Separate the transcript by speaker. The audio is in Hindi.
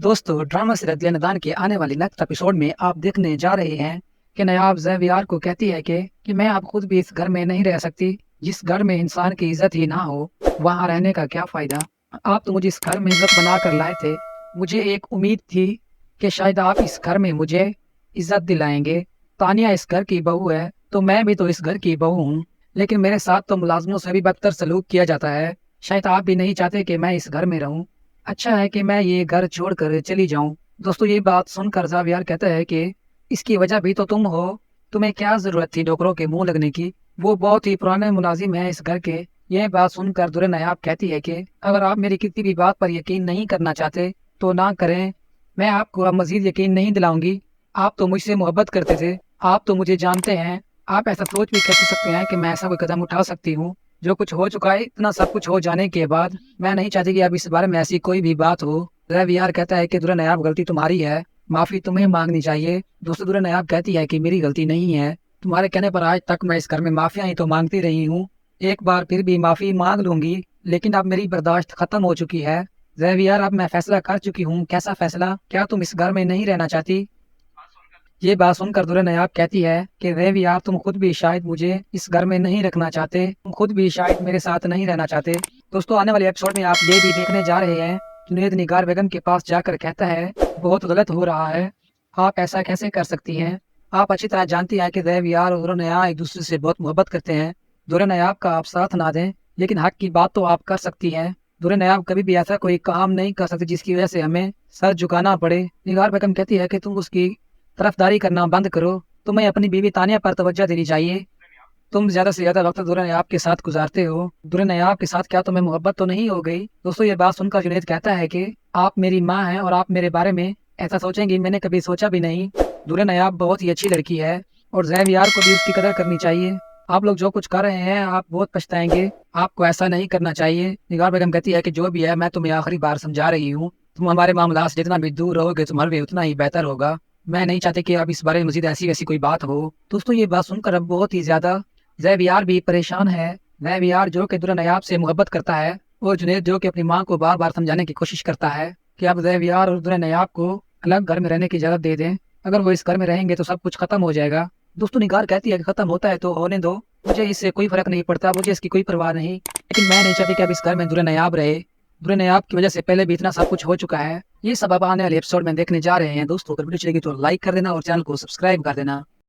Speaker 1: दोस्तों, ड्रामा सीरियल दिल निदान के आने वाली नेक्स्ट एपिसोड में आप देखने जा रहे हैं कि नायाब ज़ेवियार को कहती है कि मैं अब खुद भी इस घर में नहीं रह सकती। जिस घर में इंसान की इज्जत ही ना हो, वहाँ रहने का क्या फ़ायदा। आप तो मुझे इस घर में इज्जत बना कर लाए थे। मुझे एक उम्मीद थी कि शायद आप इस घर में मुझे इज्जत दिलाएंगे। तानिया इस घर की बहू है, तो मैं भी तो इस घर की बहू हूँ। लेकिन मेरे साथ तो मुलाजमों से भी बदतर सलूक किया जाता है। शायद आप भी नहीं चाहते कि मैं इस घर में रहूँ। अच्छा है कि मैं ये घर छोड़कर चली जाऊं। दोस्तों, ये बात सुनकर ज़ावियार कहता है कि इसकी वजह भी तो तुम हो। तुम्हें क्या जरूरत थी नौकरों के मुंह लगने की। वो बहुत ही पुराने मुलाजिम हैं इस घर के। यह बात सुनकर दुल्हन नायाब कहती है कि अगर आप मेरी किसी भी बात पर यकीन नहीं करना चाहते तो ना करें। मैं आपको अब मजीद यकीन नहीं दिलाऊंगी। आप तो मुझसे मोहब्बत करते थे। आप तो मुझे जानते हैं। आप ऐसा सोच भी कैसे सकते हैं कि मैं ऐसा कोई कदम उठा सकती हूँ। जो कुछ हो चुका है, इतना सब कुछ हो जाने के बाद मैं नहीं चाहती कि अब इस बारे में ऐसी कोई भी बात हो। रवियार कहता है कि दुल्हन नायाब, गलती तुम्हारी है, माफी तुम्हें मांगनी चाहिए। दूसरी दुल्हन नायाब कहती है कि मेरी गलती नहीं है। तुम्हारे कहने पर आज तक मैं इस घर में माफिया ही तो मांगती रही हूँ। एक बार फिर भी माफी मांग लूंगी, लेकिन अब मेरी बर्दाश्त खत्म हो चुकी है। रवियार, अब मैं फैसला कर चुकी हूँ। कैसा फैसला? क्या तुम इस घर में नहीं रहना चाहती? ये बात सुनकर दुल्हन नायाब कहती है कि रेव यार, तुम खुद भी शायद मुझे इस घर में नहीं रखना चाहते। तुम खुद भी शायद मेरे साथ नहीं रहना चाहते। दोस्तों, आने वाले एपिसोड में आप ये भी देखने जा रहे हैं, जुनैद निगार बेगम के पास जाकर कहता है बहुत गलत हो रहा है। आप ऐसा कैसे कर सकती हैं? आप अच्छी तरह जानती हैं कि रेव यार और दुल्हन नायाब एक दूसरे से बहुत मोहब्बत करते हैं। दुल्हन नायाब का आप साथ ना दें, लेकिन हक की बात तो आप कर सकती हैं। दुल्हन नायाब कभी भी ऐसा कोई काम नहीं कर सकती जिसकी वजह से हमें सर झुकाना पड़े। निगार बेगम कहती है कि तुम उसकी तरफदारी करना बंद करो। तुम्हें अपनी बीवी तानिया पर तवज्जो देनी चाहिए। तुम ज्यादा से ज्यादा वक्त दुल्हन नायाब के साथ गुजारते हो। दुल्हन नायाब के साथ क्या तुम्हें मोहब्बत तो नहीं हो गई? दोस्तों, ये बात सुनकर जुनैद कहता है कि आप मेरी माँ हैं और आप मेरे बारे में ऐसा सोचेंगी, मैंने कभी सोचा भी नहीं। दुल्हन नायाब बहुत ही अच्छी लड़की है और जैब यार को भी उसकी कदर करनी चाहिए। आप लोग जो कुछ कर रहे हैं, आप बहुत पछताएंगे। आपको ऐसा नहीं करना चाहिए। निगार बेगम कहती है कि जो भी है, मैं तुम्हें आखिरी बार समझा रही हूँ। तुम हमारे मामला से जितना भी दूर रहोगे, तुम्हारे लिए उतना ही बेहतर होगा। मैं नहीं चाहती कि अब इस बारे में मजीद ऐसी वैसी कोई बात हो। दोस्तों, ये बात सुनकर अब बहुत ही ज्यादा जैब यार भी परेशान है। जैब यार जो कि दुल्हन नायाब से मोहब्बत करता है, और जुनैद जो कि अपनी माँ को बार बार समझाने की कोशिश करता है कि अब जैब यार और दुल्हन नायाब को अलग घर में रहने की इजाजत दे दें। अगर वो इस घर में रहेंगे तो सब कुछ खत्म हो जाएगा। दोस्तों, निगार कहती है कि खत्म होता है तो होने दो, मुझे इससे कोई फर्क नहीं पड़ता, मुझे इसकी कोई परवाह नहीं। लेकिन मैं नहीं चाहती कि अब इस घर में दुल्हन नायाब रहे। दुल्हन नायाब की वजह से पहले भी इतना सब कुछ हो चुका है। ये सब अब आने वाले एपिसोड में देखने जा रहे हैं। दोस्तों, अगर वीडियो चलेगी तो लाइक कर देना और चैनल को सब्सक्राइब कर देना।